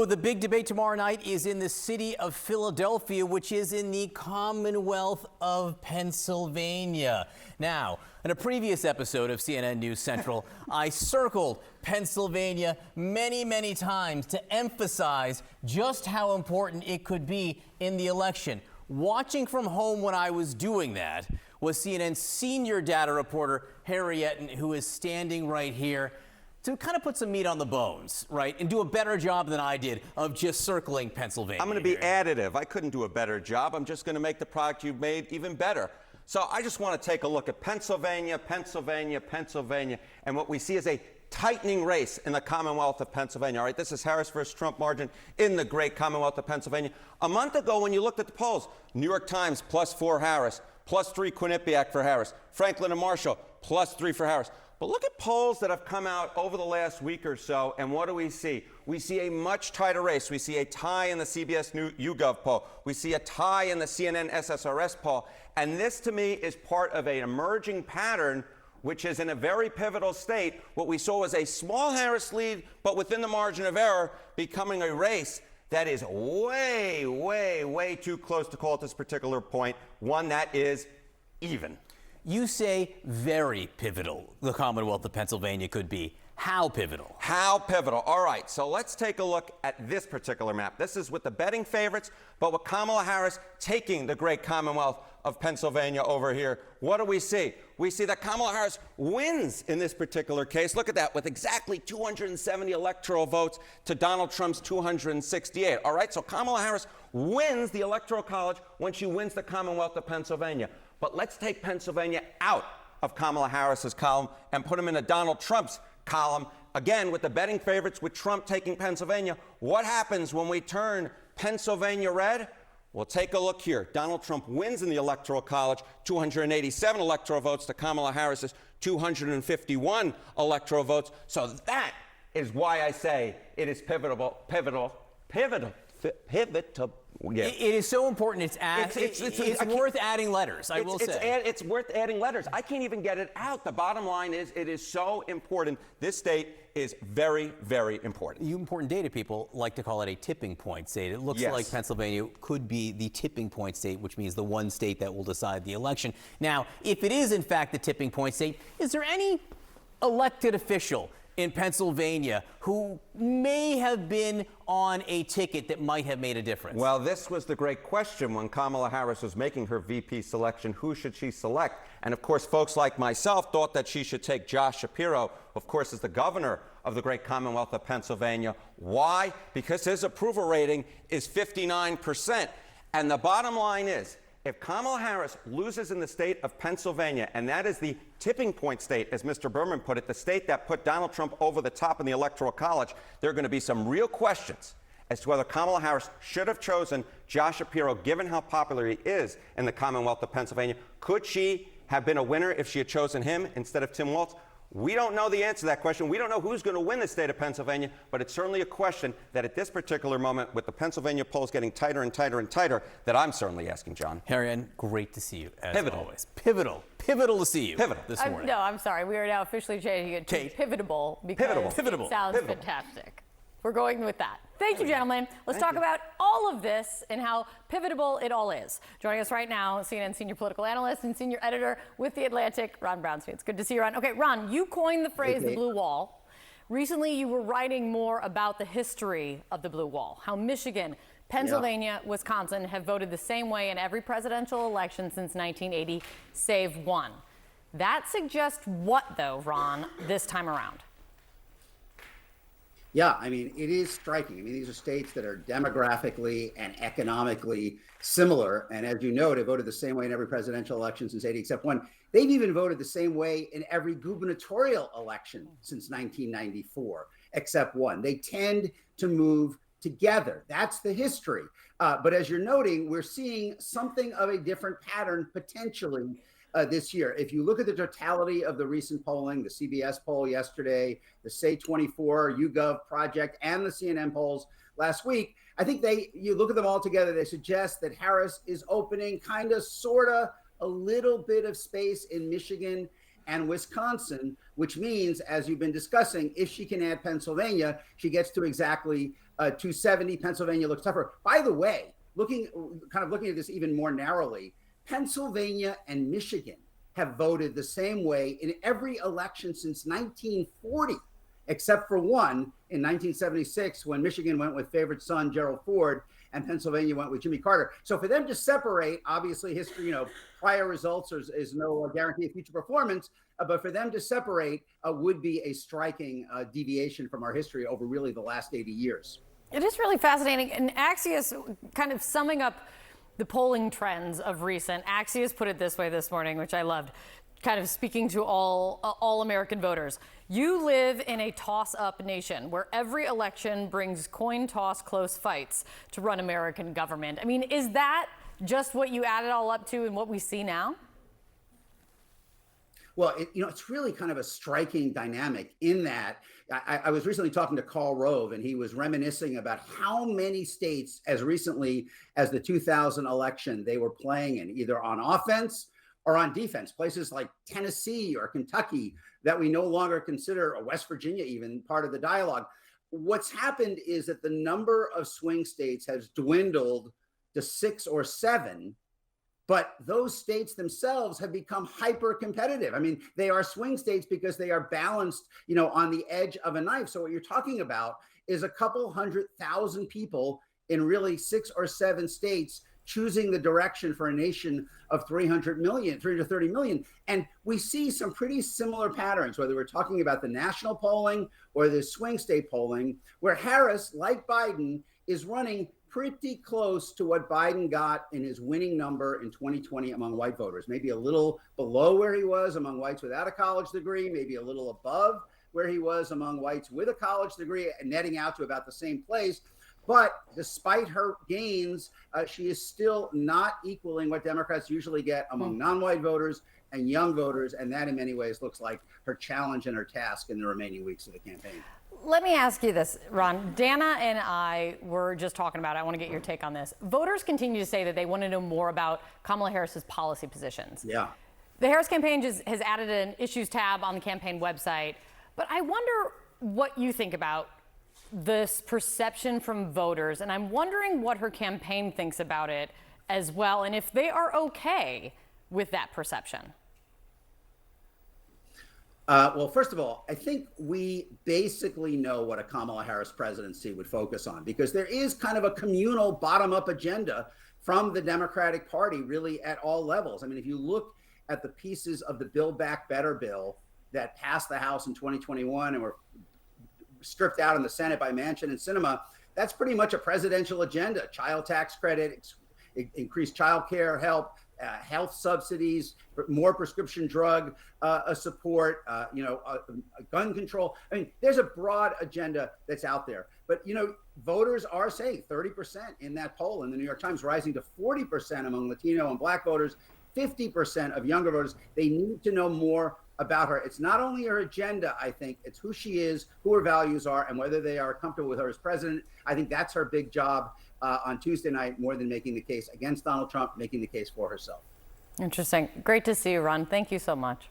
the big debate tomorrow night is in the city of Philadelphia, which is in the Commonwealth of Pennsylvania. Now, in a previous episode of CNN News Central, I circled Pennsylvania many times to emphasize just how important it could be in the election. Watching from home when I was doing that was CNN's senior data reporter, Harry Etten, who is standing right here to kind of put some meat on the bones, right, and do a better job than I did of just circling Pennsylvania. I'm going to be additive. I couldn't do a better job. I'm just going to make the product you've made even better. So I just want to take a look at Pennsylvania, and what we see is a tightening race in the Commonwealth of Pennsylvania. All right, this is Harris versus Trump margin in the great Commonwealth of Pennsylvania. A month ago, when you looked at the polls, New York Times +4 Harris, +3 Quinnipiac for Harris, Franklin and Marshall +3 for Harris. But look at polls that have come out over the last week or so, and what do we see? We see a much tighter race. We see a tie in the CBS YouGov poll. We see a tie in the CNN SSRS poll. And this, to me, is part of an emerging pattern, which is in a very pivotal state. What we saw was a small Harris lead, but within the margin of error, becoming a race that is way too close to call at this particular point, one that is even. You say very pivotal the Commonwealth of Pennsylvania could be. How pivotal? How pivotal. All right, so let's take a look at this particular map. This is with the betting favorites, but with Kamala Harris taking the great Commonwealth of Pennsylvania over here. What do we see? We see that Kamala Harris wins in this particular case. Look at that, with exactly 270 electoral votes to Donald Trump's 268. All right, so Kamala Harris wins the Electoral College when she wins the Commonwealth of Pennsylvania. But let's take Pennsylvania out of Kamala Harris's column and put him in a Donald Trump's column. Again, with the betting favorites, with Trump taking Pennsylvania. What happens when we turn Pennsylvania red? Well, take a look here. Donald Trump wins in the Electoral College, 287 electoral votes to Kamala Harris's 251 electoral votes. So that is why I say it is pivotal. Yeah. It is so important. It's worth adding letters. I will say it's worth adding letters. I can't even get it out. The bottom line is, it is so important. This state is very important. You important data people like to call it a tipping point state. It looks like Pennsylvania could be the tipping point state, which means the one state that will decide the election. Now, if it is in fact the tipping point state, is there any elected official in Pennsylvania who may have been on a ticket that might have made a difference? Well, this was the great question when Kamala Harris was making her VP selection. Who should she select? And of course, folks like myself thought that she should take Josh Shapiro, of course, as the governor of the great Commonwealth of Pennsylvania. Why? Because his approval rating is 59%. And the bottom line is, if Kamala Harris loses in the state of Pennsylvania, and that is the tipping point state, as Mr. Berman put it, the state that put Donald Trump over the top in the Electoral College, there are going to be some real questions as to whether Kamala Harris should have chosen Josh Shapiro, given how popular he is in the Commonwealth of Pennsylvania. Could she have been a winner if she had chosen him instead of Tim Walz? We don't know the answer to that question. We don't know who's going to win the state of Pennsylvania, but it's certainly a question that at this particular moment, with the Pennsylvania polls getting tighter and tighter, that I'm certainly asking, John. Harry Etten, great to see you, as Pivotal. always. Pivotal to see you this morning. No, I'm sorry. We are now officially changing it to Pivotable because it sounds fantastic. We're going with that. Thank you, gentlemen. Let's talk about all of this and how pivotable it all is. Joining us right now, CNN senior political analyst and senior editor with The Atlantic, Ron Brownstein. It's good to see you, Ron. Okay, Ron, you coined the phrase the blue wall. Recently, you were writing more about the history of the blue wall, how Michigan, Pennsylvania, Wisconsin have voted the same way in every presidential election since 1980, save one. That suggests what, though, Ron, this time around? Yeah, I mean, it is striking. I mean, these are states that are demographically and economically similar. And as you know, they voted the same way in every presidential election since 80, except one. They've even voted the same way in every gubernatorial election since 1994, except one. They tend to move together. That's the history. But as you're noting, we're seeing something of a different pattern potentially this year. If you look at the totality of the recent polling, the CBS poll yesterday, the Say24 YouGov project, and the CNN polls last week, I think you look at them all together, they suggest that Harris is opening kind of, sort of, a little bit of space in Michigan and Wisconsin, which means, as you've been discussing, if she can add Pennsylvania, she gets to exactly 270. Pennsylvania looks tougher. By the way, looking at this even more narrowly, Pennsylvania and Michigan have voted the same way in every election since 1940, except for one in 1976 when Michigan went with favorite son Gerald Ford and Pennsylvania went with Jimmy Carter. So for them to separate, obviously history, prior results is no guarantee of future performance, but for them to separate would be a striking deviation from our history over really the last 80 years. It is really fascinating. And Axios, kind of summing up the polling trends of recent, Axios put it this way this morning, which I loved, kind of speaking to all American voters. You live in a toss-up nation where every election brings coin toss close fights to run American government. I mean, is that just what you add it all up to and what we see now? Well, it's really kind of a striking dynamic in that I was recently talking to Karl Rove, and he was reminiscing about how many states as recently as the 2000 election they were playing in, either on offense or on defense, places like Tennessee or Kentucky that we no longer consider, or West Virginia even, part of the dialogue. What's happened is that the number of swing states has dwindled to 6 or 7, but those states themselves have become hyper competitive. I mean, they are swing states because they are balanced, on the edge of a knife. So what you're talking about is a couple 100,000 people in really 6 or 7 states choosing the direction for a nation of 330 million. And we see some pretty similar patterns, whether we're talking about the national polling or the swing state polling, where Harris, like Biden, is running pretty close to what Biden got in his winning number in 2020 among white voters, maybe a little below where he was among whites without a college degree, maybe a little above where he was among whites with a college degree, and netting out to about the same place. But despite her gains, she is still not equaling what Democrats usually get among non-white voters and young voters. And that in many ways looks like her challenge and her task in the remaining weeks of the campaign. Let me ask you this, Ron. Dana and I were just talking about it. I want to get your take on this. Voters continue to say that they want to know more about Kamala Harris's policy positions. Yeah. The Harris campaign has added an issues tab on the campaign website. But I wonder what you think about this perception from voters. And I'm wondering what her campaign thinks about it as well, and if they are okay with that perception. Well, first of all, I think we basically know what a Kamala Harris presidency would focus on, because there is kind of a communal bottom-up agenda from the Democratic Party really at all levels. I mean, if you look at the pieces of the Build Back Better bill that passed the House in 2021 and were stripped out in the Senate by Manchin and Sinema, that's pretty much a presidential agenda. Child tax credit, increased child care help, health subsidies, more prescription drug support, gun control. I mean, there's a broad agenda that's out there. But, voters are saying 30% in that poll in the New York Times, rising to 40% among Latino and Black voters, 50% of younger voters. They need to know more about her. It's not only her agenda, I think, it's who she is, who her values are, and whether they are comfortable with her as president. I think that's her big job on Tuesday night, more than making the case against Donald Trump, making the case for herself. Interesting. Great to see you, Ron. Thank you so much.